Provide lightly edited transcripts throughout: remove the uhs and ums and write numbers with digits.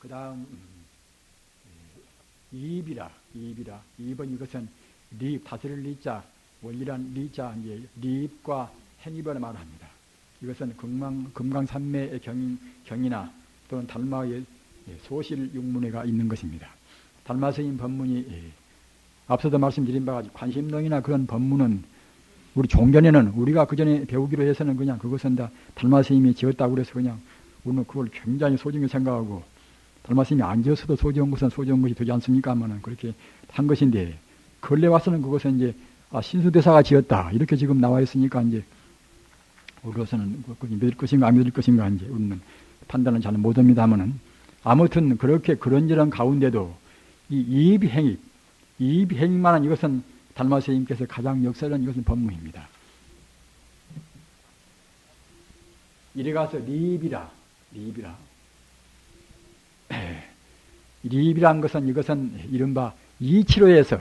그 다음 이입이라. 이입은 이것은 리입, 다스릴 리자, 원리란 리자, 이제 리입과 행입을 말합니다. 이것은 금강산매의 경이나 또는 달마의 소실육문회가 있는 것입니다. 달마스님 법문이 앞서도 말씀드린 바가 관심론이나 그런 법문은 우리 종견에는 우리가 그 전에 배우기로 해서는 그냥 그것은 다 달마스님이 지었다고 그래서 그냥 우리는 그걸 굉장히 소중히 생각하고 달마스님이 안 지었어도 소중한 것은 소중한 것이 되지 않습니까? 하면은 그렇게 한 것인데 근래 와서는 그것은 이제 신수대사가 지었다 이렇게 지금 나와 있으니까 이제 우리로서는 믿을 것인가 안 믿을 것인가 이제 우리는 판단은 잘 못합니다만은 아무튼 그렇게 그런저런 가운데도 이 이입행위만한 이것은 달마스님께서 가장 역설한 이것은 법문입니다. 이래가서 리입이라. 리입이란 것은 이것은 이른바 이치로에서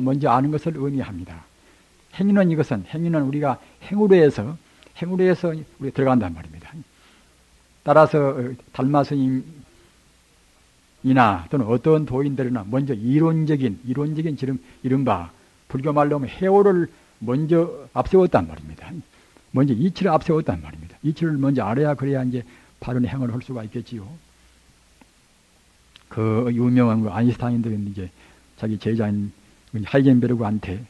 먼저 아는 것을 의미합니다. 행위는 우리가 행으로 해서 우리가 들어간단 말입니다. 따라서 달마스님이나 또는 어떤 도인들이나 먼저 이론적인 이른바 불교 말로 하면 해오를 먼저 앞세웠단 말입니다. 먼저 이치를 앞세웠단 말입니다. 이치를 먼저 알아야 그래야 이제 바른 행을 할 수가 있겠지요. 그 유명한 아인슈타인들은 이제 자기 제자인 하이젠베르그한테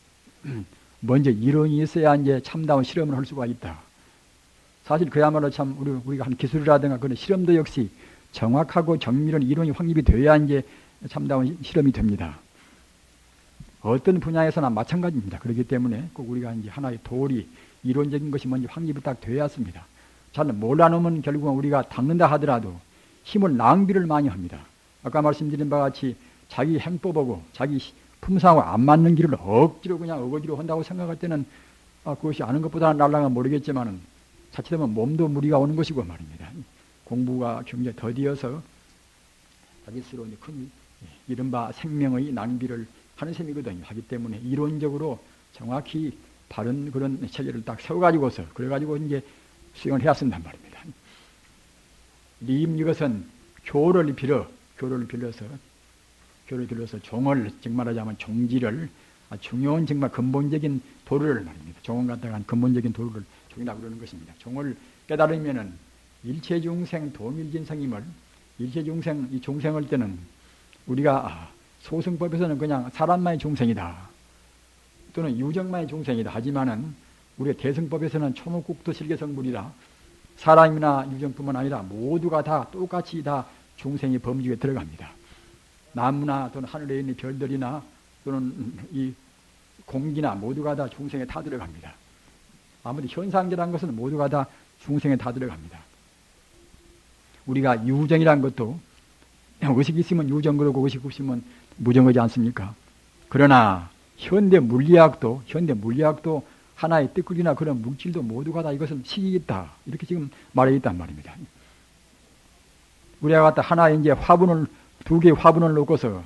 먼저 이론이 있어야 이제 참다운 실험을 할 수가 있다. 사실 그야말로 참 우리가 한 기술이라든가 그런 실험도 역시 정확하고 정밀한 이론이 확립이 돼야 이제 참다운 실험이 됩니다. 어떤 분야에서나 마찬가지입니다. 그렇기 때문에 꼭 우리가 이제 하나의 도리, 이론적인 것이 먼저 확립이 딱 돼야 합니다. 잘 몰라놓으면 결국은 우리가 닦는다 하더라도 힘을 낭비를 많이 합니다. 아까 말씀드린 바와 같이 자기 행법하고 자기 품성하고 안 맞는 길을 억지로 그냥 어거지로 한다고 생각할 때는 그것이 아는 것보다는 날라가 모르겠지만은 자칫하면 몸도 무리가 오는 것이고 말입니다. 공부가 굉장히 더디어서 자기 스스로 큰 이른바 생명의 낭비를 하는 셈이거든요. 하기 때문에 이론적으로 정확히 바른 그런 체계를 딱 세워가지고서 그래가지고 이제 수행을 해야 쓴단 말입니다. 리임 이것은 교를 빌려서 종을 즉 말하자면 종지를 중요한 정말 근본적인 도를 말입니다. 종을 갖다가 근본적인 도를 종이라고 그러는 것입니다. 종을 깨달으면은 일체중생 동일진생임을 일체중생 이 중생할 때는 우리가 소승법에서는 그냥 사람만의 중생이다 또는 유정만의 중생이다 하지만은 우리가 대승법에서는 초목국토 실계성분이다. 사람이나 유정뿐만 아니라 모두가 다 똑같이 다 중생의 범주에 들어갑니다. 나무나 또는 하늘에 있는 별들이나 또는 이 공기나 모두가 다 중생에 다 들어갑니다. 아무튼 현상계라는 것은 모두가 다 중생에 다 들어갑니다. 우리가 유정이란 것도 의식이 있으면 유정 그러고 의식 없으면 무정하지 않습니까? 그러나 현대 물리학도 하나의 뜨끌이나 그런 물질도 모두가 다 이것은 식이 있다. 이렇게 지금 말해 있단 말입니다. 우리가 갖다 하나의 이제 두 개의 화분을 놓고서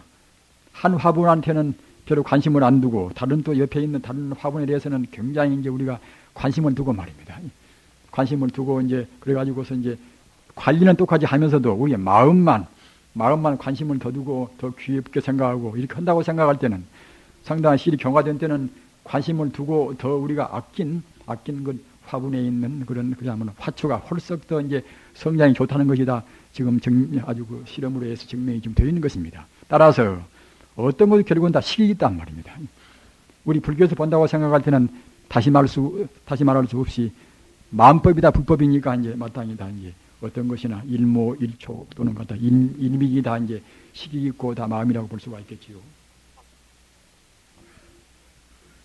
한 화분한테는 별로 관심을 안 두고 다른 또 옆에 있는 다른 화분에 대해서는 굉장히 이제 우리가 관심을 두고 말입니다. 관심을 두고 이제 그래가지고서 이제 관리는 똑같이 하면서도 우리의 마음만 관심을 더 두고 더 귀엽게 생각하고 이렇게 한다고 생각할 때는 상당한 실이 경과된 때는 관심을 두고 더 우리가 아낀 그 화분에 있는 그야말로 화초가 홀썩 더 이제 성장이 좋다는 것이다. 지금 아주 그 실험으로 해서 증명이 좀 되어 있는 것입니다. 따라서 어떤 것도 결국은 다 식이 있단 말입니다. 우리 불교에서 본다고 생각할 때는 다시 말할 수 없이 만법이다 불법이니까 이제 마땅히 다 이제 어떤 것이나 일모 일초 또는 갖다 인믹이 다 이제 식이 있고 다 마음이라고 볼 수가 있겠지요.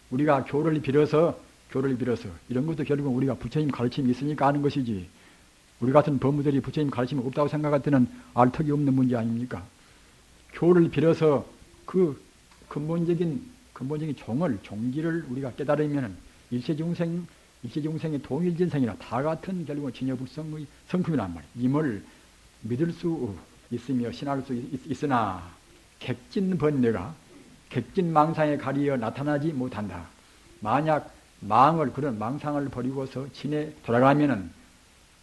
우리가 교를 빌어서 이런 것도 결국은 우리가 부처님 가르침이 있으니까 아는 것이지. 우리 같은 법무들이 부처님 가르침이 없다고 생각할 때는 알 턱이 없는 문제 아닙니까? 교를 빌어서 그 근본적인 종기를 우리가 깨달으면 일체중생의 동일진생이라 다 같은 결국은 진여불성의 성품이란 말이에요. 임을 믿을 수 있으며 신할 수 있으나 객진번뇌가 객진망상에 가리어 나타나지 못한다. 만약 그런 망상을 버리고서 진에 돌아가면은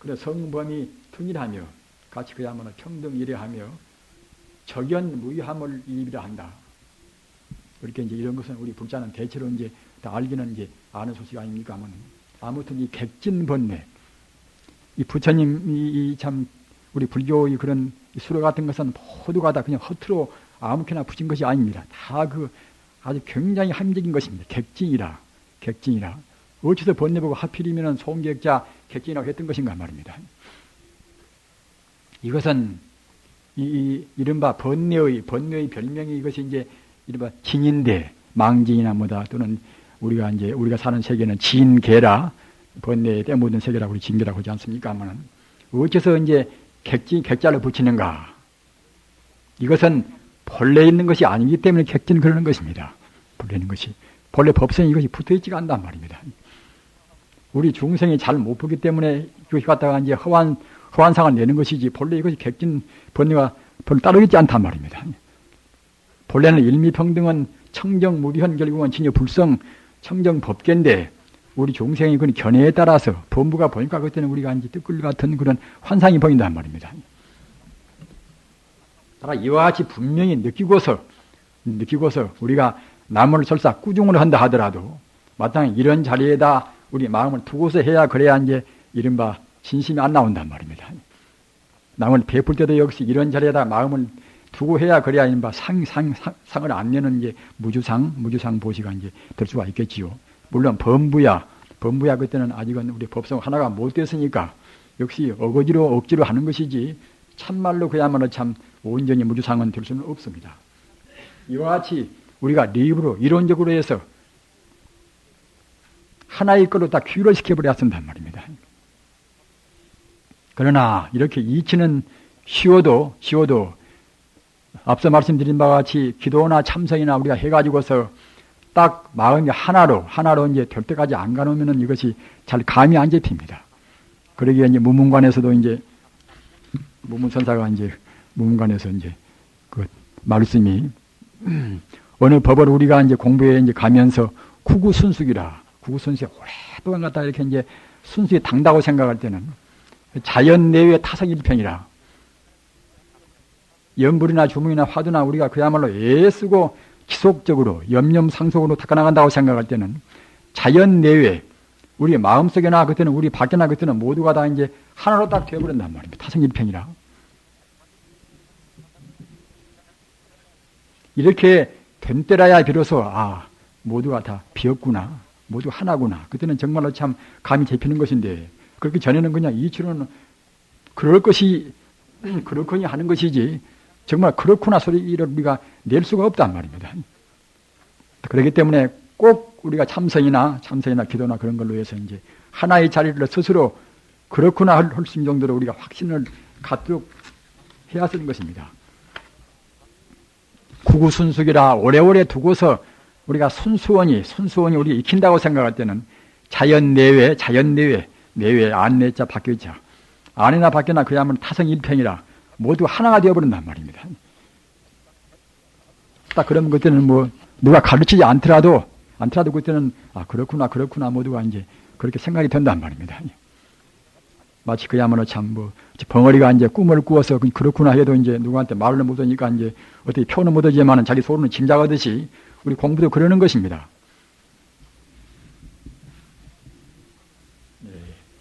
그래 성범이 통일하며 같이 그야말로 평등 이래하며 적연무이함을 이비라 한다. 그렇게 이제 이런 것은 우리 불자는 대체로 이제 다 알기는 이제 아는 소식 아닙니까? 아무튼 이 객진번뇌, 이 부처님이 참 우리 불교의 그런 수로 같은 것은 모두가 다 그냥 허투루 아무렇게나 붙인 것이 아닙니다. 다 그 아주 굉장히 함정인 것입니다. 객진이라. 어째서 번뇌보고 하필이면 송객자 객진이라고 했던 것인가 말입니다. 이것은 이른바 번뇌의 별명이 이것이 이제 이른바 진인대, 망진이나 뭐다 또는 우리가 사는 세계는 진계라, 번뇌에 때묻은 세계라고 우리 진계라고 하지 않습니까? 어째서 이제 객자를 붙이는가? 이것은 본래 있는 것이 아니기 때문에 객진 그러는 것입니다. 본래 있는 것이. 본래 법성이 이것이 붙어 있지가 않단 말입니다. 우리 중생이 잘 못 보기 때문에 이것이 갖다가 이제 허완상을 내는 것이지, 본래 이것이 객진 번뇌가 별로 따로 있지 않단 말입니다. 본래는 일미평등은 청정무비현 결국은 진여불성 청정법계인데, 우리 중생이 그 견해에 따라서 범부가 보니까 그때는 우리가 이제 뜨끌 같은 그런 환상이 보인단 말입니다. 따라 이와 같이 분명히 느끼고서 우리가 남을 설사 꾸중을 한다 하더라도 마땅히 이런 자리에다 우리 마음을 두고서 해야, 그래야 이제 이른바 진심이 안 나온단 말입니다. 남을 베풀 때도 역시 이런 자리에다 마음을 두고 해야, 그래야 이른바 상을 안 내는 이제 무주상 보시가 이제 될 수가 있겠지요. 물론 범부야 그때는 아직은 우리 법성 하나가 못 됐으니까 역시 억지로 하는 것이지, 참말로 그야말로 참 온전히 무주상은 될 수는 없습니다. 이와 같이 우리가 리입으로 이론적으로 해서 하나의 걸로 다 귀를 시켜버려야 한단 말입니다. 그러나 이렇게 이치는 쉬워도 앞서 말씀드린 바와 같이 기도나 참선이나 우리가 해가지고서 딱 마음이 하나로 이제 될 때까지 안 가놓으면 이것이 잘 감이 안 잡힙니다. 그러기에 이제 무문관에서도 이제 무문선사가 이제 무문관에서 이제 그 말씀이 어느 법을 우리가 이제 공부해 이제 가면서 구구순숙이 오랫동안 갖다 이렇게 이제 순수히 당다고 생각할 때는 자연 내외 타성일편이라, 연불이나 주문이나 화두나 우리가 그야말로 애쓰고 지속적으로 염염상속으로 닦아나간다고 생각할 때는 자연 내외, 우리 마음속에나 그때는 우리 밖에나 그때는 모두가 다 이제 하나로 딱 되어버린단 말입니다. 타성일편이라. 이렇게 된 때라야 비로소 모두가 다 비었구나, 모두 하나구나. 그때는 정말로 참 감이 잡히는 것인데, 그렇게 전에는 그냥 이치로는 그렇거니 하는 것이지, 정말 그렇구나 소리를 우리가 낼 수가 없단 말입니다. 그렇기 때문에 꼭 우리가 참선이나 기도나 그런 걸로 해서 이제 하나의 자리를 스스로 그렇구나 할 수 있는 정도로 우리가 확신을 갖도록 해야 쓰는 것입니다. 구구순숙이라 오래오래 두고서 우리가 순수원이 우리 익힌다고 생각할 때는 자연 내외 안내자 밖에자 안이나 밖에나 그야말로 타성일편이라 모두 하나가 되어버린단 말입니다. 딱 그러면 그때는 뭐 누가 가르치지 않더라도 그때는 그렇구나 모두가 이제 그렇게 생각이 된단 말입니다. 마치 그야말로 참 벙어리가 이제 꿈을 꾸어서 그렇구나 해도 이제 누구한테 말을 못하니까 이제 어떻게 표현은 못하지만은 자기 소리는 짐작하듯이 우리 공부도 그러는 것입니다.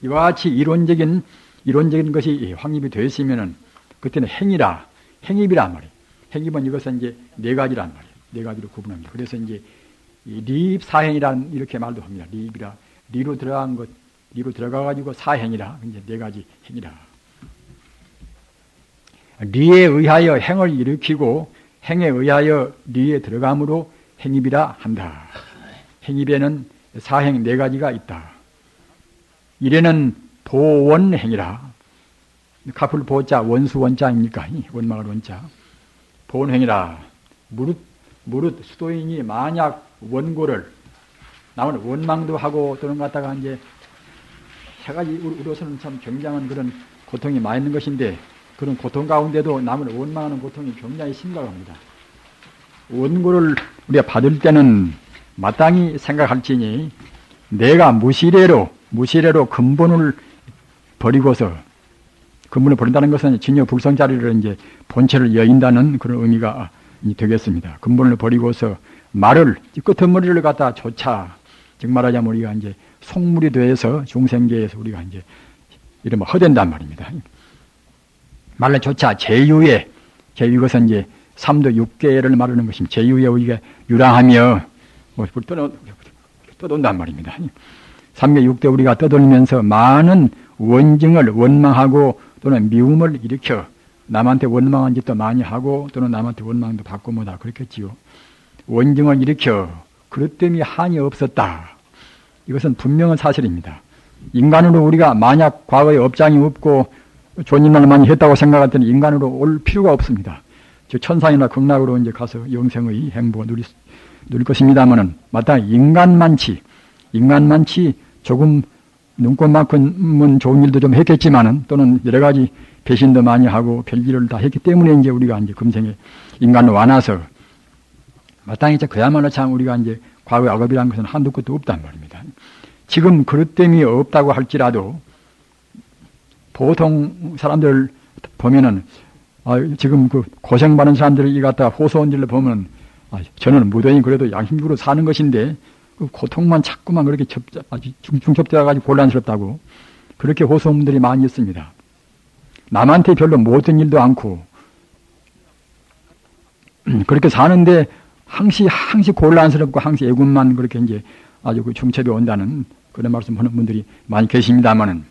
이와 같이 이론적인 것이 확립이 되었으면은 그때는 행입이란 말이에요. 행입은 이것은 이제 네 가지란 말이에요. 네 가지로 구분합니다. 그래서 이제 리입사행이라는 이렇게 말도 합니다. 리입이라 리로 들어가가지고 사행이라 이제 네 가지 행이라. 리에 의하여 행을 일으키고 행에 의하여 리에 들어감으로 행입이라 한다. 행입에는 사행 네 가지가 있다. 이래는 보원행이라. 카풀 보자 원수 원자입니까? 원망을 원자. 보원행이라. 무릇 수도인이 만약 원고를 남은 원망도 하고 또는 갖다가 이제 해가지 우로서는 참 굉장한 그런 고통이 많이 있는 것인데, 그런 고통 가운데도 남을 원망하는 고통이 굉장히 심각합니다. 원고를 우리가 받을 때는 마땅히 생각할지니 내가 무시래로 근본을 버리고서 근본을 버린다는 것은 진여 불성자리를 이제 본체를 여인다는 그런 의미가 되겠습니다. 근본을 버리고서 말을 끄트머리를 갖다 조차 즉 말하자면 우리가 이제 속물이 돼서 중생계에서 우리가 이제 이러면 허된단 말입니다. 말을 조차 제유에 이것은 이제 삼도 육계를 말하는 것입니다. 제유에 우리가 유랑하며 떠돈단 말입니다. 삼계 육대 우리가 떠돌면서 많은 원증을 원망하고 또는 미움을 일으켜 남한테 원망한 짓도 많이 하고 또는 남한테 원망도 받고 뭐다 그렇겠지요. 원증을 일으켜 그것 때문에 한이 없었다. 이것은 분명한 사실입니다. 인간으로 우리가 만약 과거에 업장이 없고 좋은 일만 많이 했다고 생각할 때는 인간으로 올 필요가 없습니다. 즉 천상이나 극락으로 이제 가서 영생의 행복을 누릴 것입니다만은 마땅히 인간만치 조금 눈꽃만큼은 좋은 일도 좀 했겠지만은 또는 여러 가지 배신도 많이 하고 별일을 다 했기 때문에 이제 우리가 이제 금생에 인간으로 와나서 마땅히 이제 그야말로 참 우리가 이제 과거의 악업이라는 것은 한두 끝도 없단 말입니다. 지금 그릇 때문에 없다고 할지라도 보통 사람들 보면은 지금 그 고생받는 사람들이 갖다 호소원들을 보면 저는 무도인 그래도 양심적으로 사는 것인데 그 고통만 자꾸만 그렇게 아주 중첩되어가지고 곤란스럽다고 그렇게 호소원들이 많이 있습니다. 남한테 별로 못된 일도 않고 그렇게 사는데 항시 곤란스럽고 항시 애군만 그렇게 이제 아주 그 중첩이 온다는 그런 말씀하는 분들이 많이 계십니다만은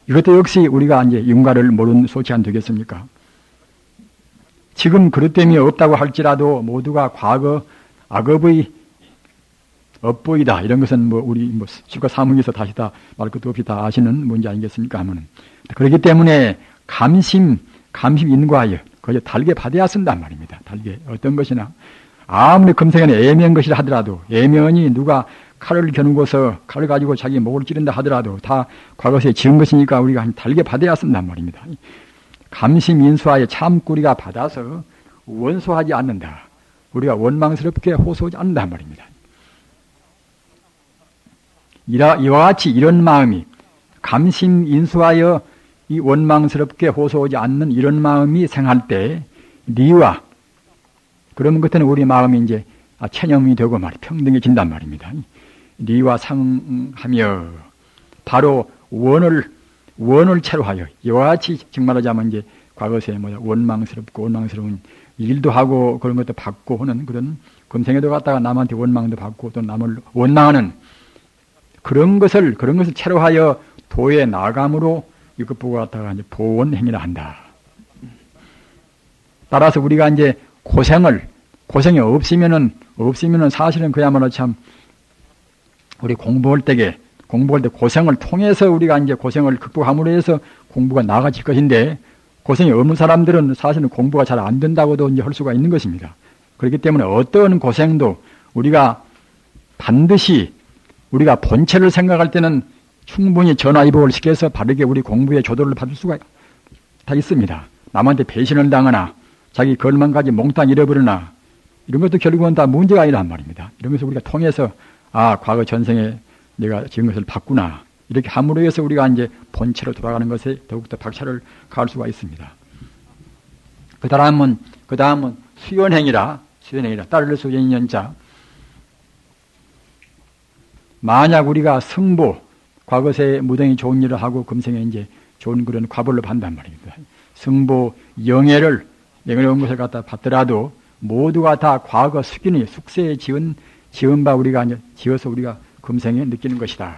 이것도 역시 우리가 이제 윤가를 모르는 소치 안 되겠습니까? 지금 그것 때문에 없다고 할지라도 모두가 과거 악업의 업보이다. 이런 것은 우리 실과 사문에서 다시 다 말 것도 없이 다 아시는 문제 아니겠습니까? 하면은. 그렇기 때문에 감심 인과하여 그저 달게 받아야 쓴단 말입니다. 달게 어떤 것이나 아무리 금생에는 애매한 것이라 하더라도 애면이 누가 칼을 겨누고서 칼을 가지고 자기 목을 찌른다 하더라도 다 과거에 지은 것이니까 우리가 달게 받아야 쓴단 말입니다. 감심인수하여 참고 우리가 받아서 원소하지 않는다. 우리가 원망스럽게 호소하지 않는단 말입니다. 이와 같이 이런 마음이 감심인수하여 이 원망스럽게 호소하지 않는 이런 마음이 생할 때 리와 그러면 그때는 우리 마음이 이제 체념이 되고 평등해진단 말입니다. 리와 상하며 바로 원을 체로하여 이와 같이 정말하자면 이제 과거에 원망스러운 일도 하고 그런 것도 받고 하는 그런 금생에도 갔다가 남한테 원망도 받고 또 남을 원망하는 그런 것을 체로하여 도에 나감으로 이것 보고 갔다가 이제 보원행위를 한다. 따라서 우리가 이제 고생이 없으면은 사실은 그야말로 참 우리 공부할 때 고생을 통해서 우리가 이제 고생을 극복함으로 해서 공부가 나아질 것인데 고생이 없는 사람들은 사실은 공부가 잘 안 된다고도 이제 할 수가 있는 것입니다. 그렇기 때문에 어떤 고생도 우리가 반드시 우리가 본체를 생각할 때는 충분히 전화위복을 시켜서 바르게 우리 공부에 조도를 받을 수가 다 있습니다. 남한테 배신을 당하나 자기 걸망까지 몽땅 잃어버리나 이런 것도 결국은 다 문제가 아니란 말입니다. 이런 것을 우리가 통해서 과거 전생에 내가 지은 것을 봤구나 이렇게 함으로 해서 우리가 이제 본체로 돌아가는 것에 더욱더 박차를 가할 수가 있습니다. 그 다음은 수연행이라 따를 수연연자. 만약 우리가 승보 과거에 무등이 좋은 일을 하고 금생에 이제 좋은 그런 과보를 받는단 말입니다. 승보 영예를 온 것을 갖다 받더라도 모두가 다 과거 숙세에 지은 바 우리가 지어서 우리가 금생에 느끼는 것이다.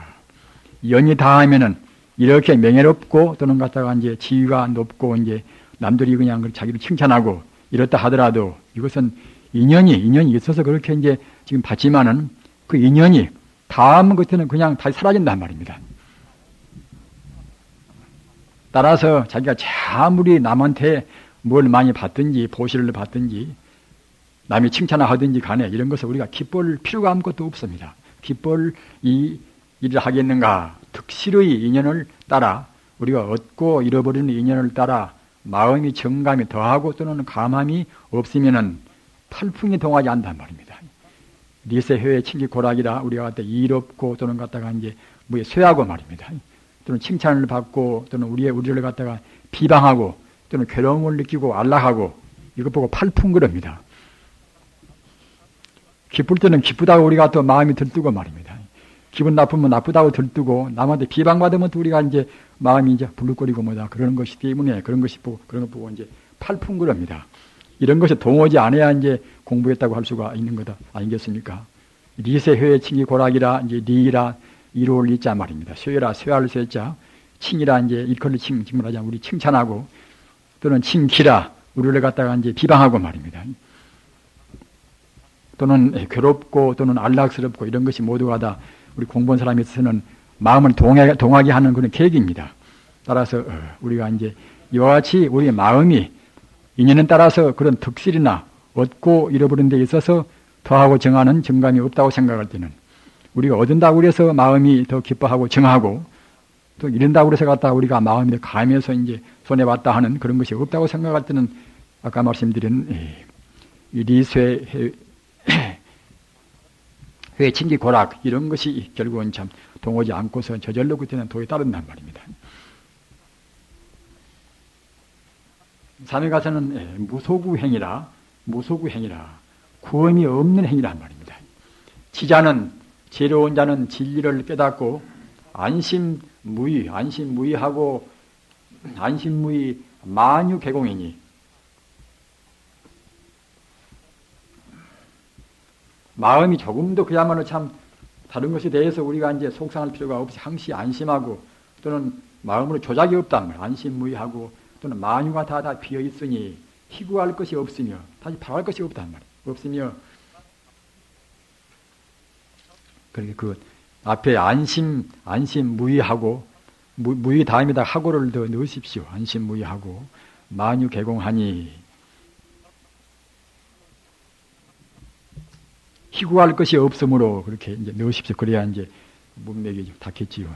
연이 다하면은 이렇게 명예롭고 또는 갖다가 이제 지위가 높고 이제 남들이 그냥 자기를 칭찬하고 이렇다 하더라도 이것은 인연이 있어서 그렇게 이제 지금 받지만은 그 인연이 다음 것에는 그냥 다시 사라진단 말입니다. 따라서 자기가 아무리 남한테 뭘 많이 받든지 보시를 받든지 남이 칭찬을 하든지 간에 이런 것을 우리가 기뻐할 필요가 아무것도 없습니다. 기뻐할 이 일을 하겠는가? 득실의 인연을 따라 우리가 얻고 잃어버리는 인연을 따라 마음이 정감이 더하고 또는 감함이 없으면은 탈풍이 동하지 않단 말입니다. 리세회의 칠기고락이라 우리가 갖다 이롭고 또는 갖다가 이제 쇠하고 말입니다. 또는 칭찬을 받고 또는 우리를 갖다가 비방하고 또는 괴로움을 느끼고 안락하고 이것 보고 팔풍그럽니다. 기쁠 때는 기쁘다고 우리가 또 마음이 들뜨고 말입니다. 기분 나쁘면 나쁘다고 들뜨고 남한테 비방받으면 또 우리가 이제 마음이 이제 불룩거리고 뭐다 그러는 것이 때문에 그런 거 보고 이제 팔풍그럽니다. 이런 것이 동하지 않아야 이제 공부했다고 할 수가 있는 거다 아니겠습니까? 리세회의 칭이 고락이라 이제 리라 이로울 리자 말입니다. 쇠라 쇠할 쇠자 칭이라 이제 일컬을 칭말하자 우리 칭찬하고 또는 칭기라 우리를 갖다가 이제 비방하고 말입니다. 또는 괴롭고 또는 안락스럽고 이런 것이 모두가 다 우리 공부한 사람에 있어서는 마음을 동하게 하는 그런 계획입니다. 따라서 우리가 이제 이와 같이 우리의 마음이 인연에 따라서 그런 득실이나 얻고 잃어버린 데 있어서 더하고 정하는 정감이 없다고 생각할 때는 우리가 얻은다고 그래서 마음이 더 기뻐하고 정하고 또 잃는다고 그래서 갖다 우리가 마음이 더 감해서 이제 손해봤다 하는 그런 것이 없다고 생각할 때는 아까 말씀드린 리쇠 회친기 고락 이런 것이 결국은 참 동하지 않고서 저절로 그때는 도에 따른단 말입니다. 삼에 가서는 무소구행이라 구험이 없는 행위란 말입니다. 지자는 지혜로운 자는 진리를 깨닫고 안심무의하고 안심무의 만유개공이니 마음이 조금도 그야말로 참 다른 것에 대해서 우리가 이제 속상할 필요가 없이 항시 안심하고 또는 마음으로 조작이 없단 말이에요. 안심무의하고 또는 만유가 다 비어 있으니 희구할 것이 없으며 다시 바랄 것이 없단 말이에요. 없으며 그렇게 그 앞에 안심무의하고 무의 다음에다 하고를 더 넣으십시오. 안심무의하고 만유개공하니 희구할 것이 없으므로 그렇게 이제 넣으십시오. 그래야 이제 문맥이 좀 닿겠지요.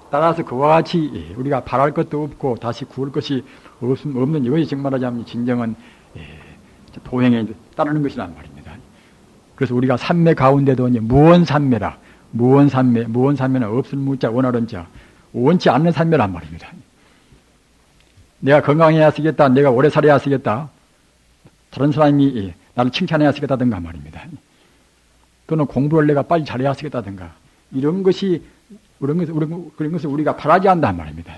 따라서 그와 같이 우리가 바랄 것도 없고 다시 구할 것이 없는 이것이 정말 하자면 진정한 도행에 따르는 것이란 말입니다. 그래서 우리가 삼매 가운데도 이제 무원삼매라. 무원삼매는 없을 무자 원하는 자 원치 않는 삼매란 말입니다. 내가 건강해야 쓰겠다. 내가 오래 살아야 쓰겠다. 다른 사람이 나를 칭찬해야 쓰겠다든가 말입니다. 또는 공부를 내가 빨리 잘해야 쓰겠다든가 이런 것을 우리가 바라지 않는단 말입니다.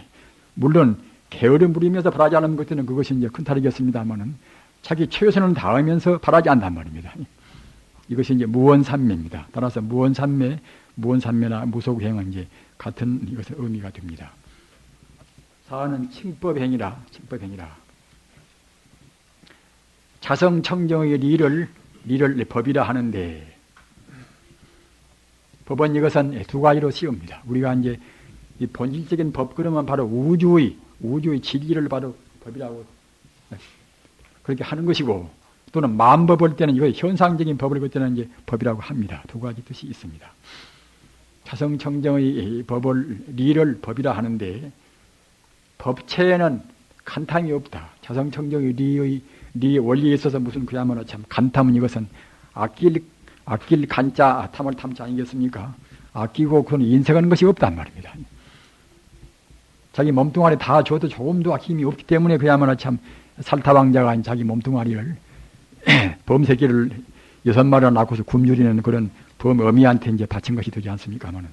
물론 게으름 부리면서 바라지 않는 것들은 그것이 이제 큰 탈이겠습니다만은 자기 최선을 다하면서 바라지 않는단 말입니다. 이것이 이제 무원삼매입니다. 따라서 무원삼매나 무소구행은 이제 같은 이것의 의미가 됩니다. 사는 칭법행이라. 자성청정의 리를 법이라 하는데 법은 이것은 두 가지로 씌웁니다. 우리가 이제 이 본질적인 법 그러면 바로 우주의 진리를 바로 법이라고 그렇게 하는 것이고 또는 만법을 때는 이거 현상적인 법을 볼 때는 이제 법이라고 합니다. 두 가지 뜻이 있습니다. 자성청정의 법을 리를 법이라 하는데 법체에는 간탐이 없다. 자성청정의 리의 원리에 있어서 무슨 그야말로 참 간탐은 이것은 아낄 간자 탐을 탐자 아니겠습니까? 아끼고 그건 인색하는 것이 없단 말입니다. 자기 몸뚱아리 다 줘도 조금도 힘이 없기 때문에 그야말로 참 살타방자가 자기 몸뚱아리를 범새끼를 6마리나 낳고서 굶주리는 그런 범어미한테 이제 바친 것이 되지 않습니까만은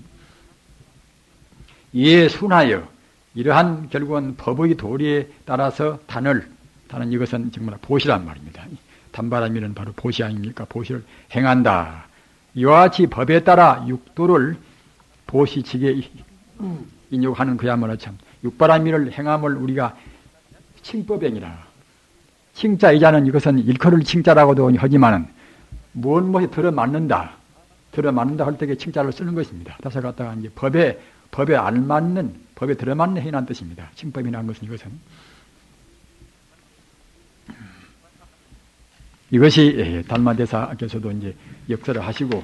이에 순하여 이러한 결국은 법의 도리에 따라서 다는 이것은 정말 보시란 말입니다. 단바람이는 바로 보시 아닙니까? 보시를 행한다. 이와 같이 법에 따라 육도를 보시치게 인욕하는 그야말로 참 육바람이를 행함을 우리가 칭법행이라. 칭자이자는 이것은 일컬을 칭자라고도 하지만은 무엇이 들어맞는다 할 때에 칭자를 쓰는 것입니다. 다시 갖다가 이제 법에 알맞는 법에 들어맞는 행위란 뜻입니다. 칭법이라는 것은 이것이 달마대사께서도 이제 역설을 하시고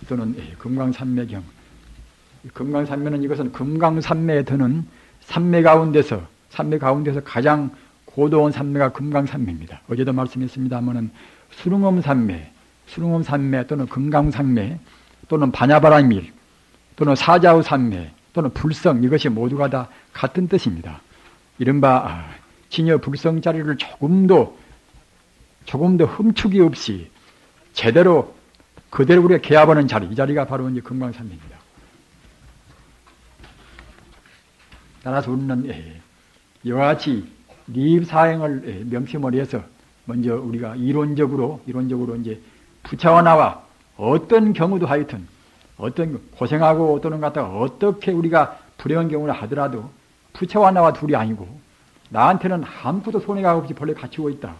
또는 금강산매경 금강산매는 이것은 금강산매에 드는 산매 가운데서 가장 고도한 산매가 금강산매입니다. 어제도 말씀했습니다마는 수릉엄산매 또는 금강산매 또는 반야바라밀 또는 사자후 산매 또는 불성, 이것이 모두가 다 같은 뜻입니다. 이른바 진여 불성 자리를 조금도 흠축이 없이 제대로 그대로 우리가 개합하는 자리, 이 자리가 바로 이제 금강산매입니다. 따라서 우리는 이와 같이 리입사행을 명심을 해서 먼저 우리가 이론적으로 이제 부처와 나와 어떤 경우도 하여튼 어떤 고생하고 또는 갖다가 어떻게 우리가 불행한 경우를 하더라도 부처와 나와 둘이 아니고 나한테는 아무것도 손해가 없이 본래 갖추고 있다.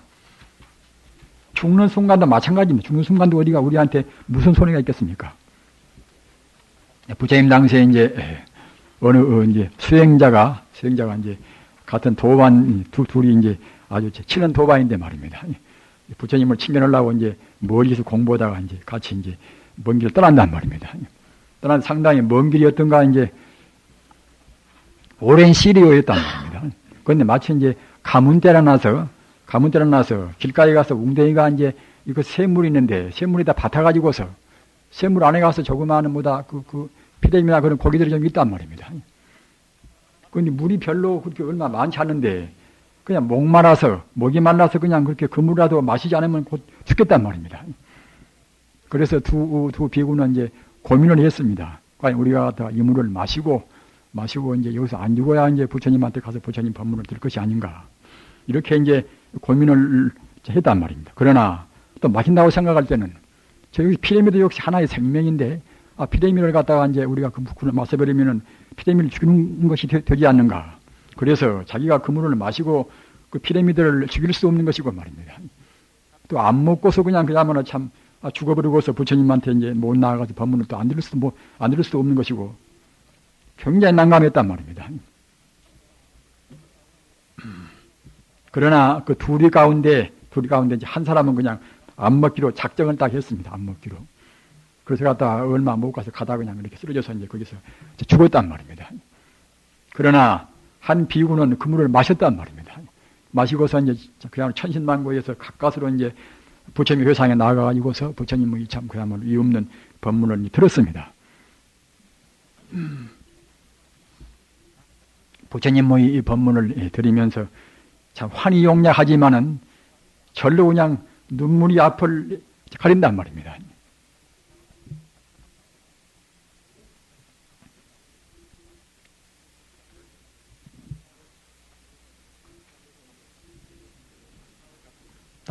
죽는 순간도 마찬가지입니다. 죽는 순간도 어디가 우리한테 무슨 손해가 있겠습니까? 부처님 당시에 이제 어느 이제 수행자가 이제 같은 도반 둘이 이제 아주 친한 도반인데 말입니다. 부처님을 친견하려고 이제 멀리서 공부하다가 이제 같이 이제 먼 길을 떠난단 말입니다. 떠난 상당히 먼 길이었던가 이제 오랜 시리였단 말입니다. 그런데 마치 이제 가문 때려 나서 길가에 가서 웅덩이가 이제 이거 샘물이 있는데 샘물에다 밭아가지고서 샘물 안에 가서 조그마한 뭐다 그 피레미나 그런 고기들이 좀 있단 말입니다. 그런데 물이 별로 그렇게 얼마 많지 않은데 그냥 목이 말라서 그냥 그렇게 그 물이라도 마시지 않으면 곧 죽겠단 말입니다. 그래서 두 비구는 이제 고민을 했습니다. 과연 우리가 다 이 물을 마시고 이제 여기서 안 죽어야 이제 부처님한테 가서 부처님 법문을 들을 것이 아닌가. 이렇게 이제 고민을 했단 말입니다. 그러나 또 마신다고 생각할 때는 저기 피레미도 역시 하나의 생명인데 피레미를 갖다가 이제 우리가 그 물을 마셔버리면은 피레미를 죽이는 것이 되지 않는가. 그래서 자기가 그 물을 마시고 그 피레미들을 죽일 수 없는 것이고 말입니다. 또 안 먹고서 그야말로 참 죽어버리고서 부처님한테 이제 못 나가서 법문을 또 안 들을 수도 없는 것이고 굉장히 난감했단 말입니다. 그러나 그 둘이 가운데 이제 한 사람은 그냥 안 먹기로 작정을 딱 했습니다. 안 먹기로. 그래서 갔다 얼마 못 가서 가다 그냥 이렇게 쓰러져서 이제 거기서 죽었단 말입니다. 그러나 한 비구는 그 물을 마셨단 말입니다. 마시고서 이제 그야말로 천신만고에서 가까스로 이제 부처님 회상에 나가가지고서 부처님의 참 그야말로 이 없는 법문을 들었습니다. 부처님의 이 법문을 들으면서 참 환희용약하지만은 절로 그냥 눈물이 앞을 가린단 말입니다.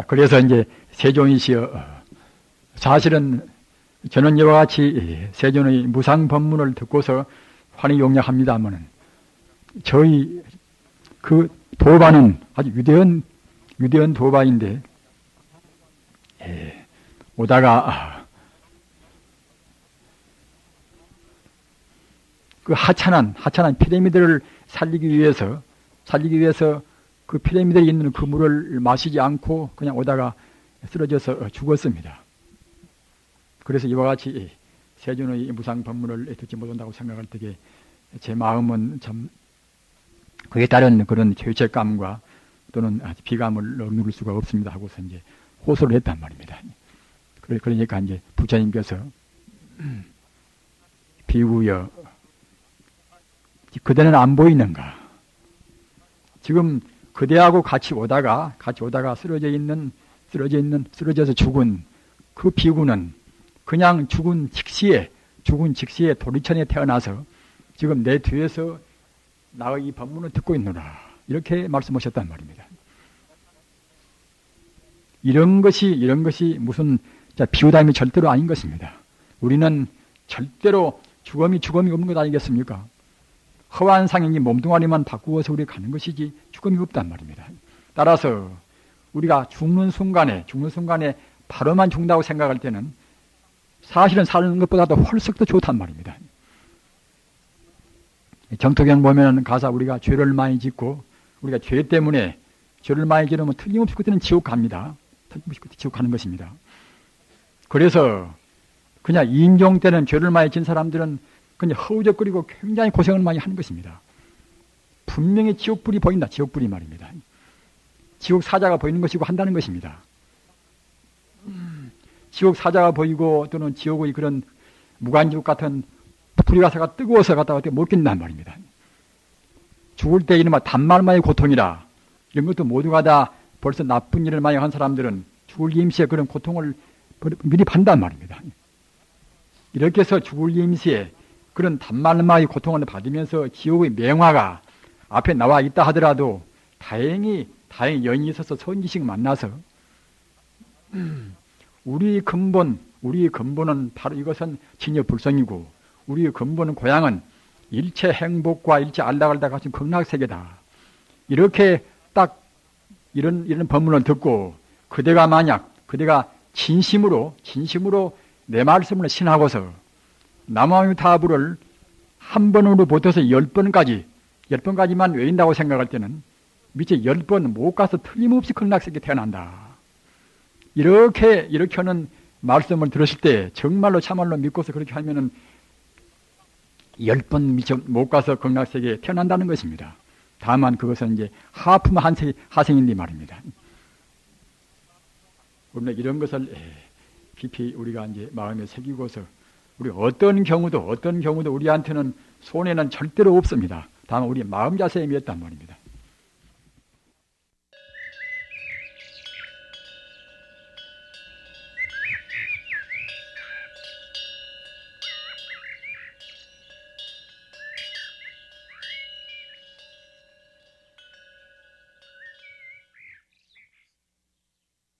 그래서 이제 세존이시여 사실은 저는 이와 같이 세존의 무상 법문을 듣고서 환희용약합니다마는 저희 그 도반은 아주 위대한 도반인데 오다가 그 하찮은 피라미드를 살리기 위해서 그 피라미드에 있는 그 물을 마시지 않고 그냥 오다가 쓰러져서 죽었습니다. 그래서 이와 같이 세존의 무상 법문을 듣지 못한다고 생각할 때에 제 마음은 참 그에 따른 그런 죄책감과 또는 비감을 억누를 수가 없습니다 하고서 이제 호소를 했단 말입니다. 그러니까 이제 부처님께서 비구여 그대는 안 보이는가? 지금 그대하고 같이 오다가 쓰러져서 죽은 그 비구는 그냥 죽은 직시에 도리천에 태어나서 지금 내 뒤에서 나의 이 법문을 듣고 있노라. 이렇게 말씀하셨단 말입니다. 이런 것이 무슨 비유담이 절대로 아닌 것입니다. 우리는 절대로 죽음이 없는 것 아니겠습니까? 허한 상행이 몸뚱아리만 바꾸어서 우리가 가는 것이지 죽음이 없단 말입니다. 따라서 우리가 죽는 순간에 바로만 죽는다고 생각할 때는 사실은 사는 것보다도 훨씬 더 좋단 말입니다. 정토경 보면 가사 우리가 죄를 많이 짓고 우리가 죄 때문에 죄를 많이 지르면 틀림없이 그때는 지옥 갑니다. 틀림없이 그때 지옥 가는 것입니다. 그래서 그냥 임종 때는 죄를 많이 진 사람들은 그냥 허우적거리고 굉장히 고생을 많이 하는 것입니다. 분명히 지옥불이 보인다. 지옥불이 말입니다. 지옥 사자가 보이는 것이고 한다는 것입니다. 지옥 사자가 보이고 또는 지옥의 그런 무간지옥 같은 불의가사가 뜨거워서 갔다가 못 견딘단 말입니다. 죽을 때 이른바 단말마의 고통이라 이런 것도 모두가 다 벌써 나쁜 일을 많이 한 사람들은 죽을 임시에 그런 고통을 미리 판단 말입니다. 이렇게 해서 죽을 임시에 그런 단말마의 고통을 받으면서 지옥의 맹화가 앞에 나와 있다 하더라도 다행히 연이 있어서 선지식 만나서 우리 근본은 바로 이것은 진여불성이고 우리의 근본은 고향은 일체 행복과 일체 알락알락 같은 극락세계다. 이렇게 딱 이런 법문을 듣고 그대가 진심으로 내 말씀을 신하고서 남아유타불을 한 번으로 보태서 10번까지만 외인다고 생각할 때는 미처 10번 못 가서 틀림없이 극락세계에 태어난다. 이렇게 하는 말씀을 들으실 때 정말로 참말로 믿고서 그렇게 하면은 10번 미처 못 가서 극락세계에 태어난다는 것입니다. 다만 그것은 이제 하품 하생인데 말입니다. 우리는 이런 것을 깊이 우리가 이제 마음에 새기고서 우리 어떤 경우도 우리한테는 손해는 절대로 없습니다. 다만 우리 마음 자세에 미었단 말입니다.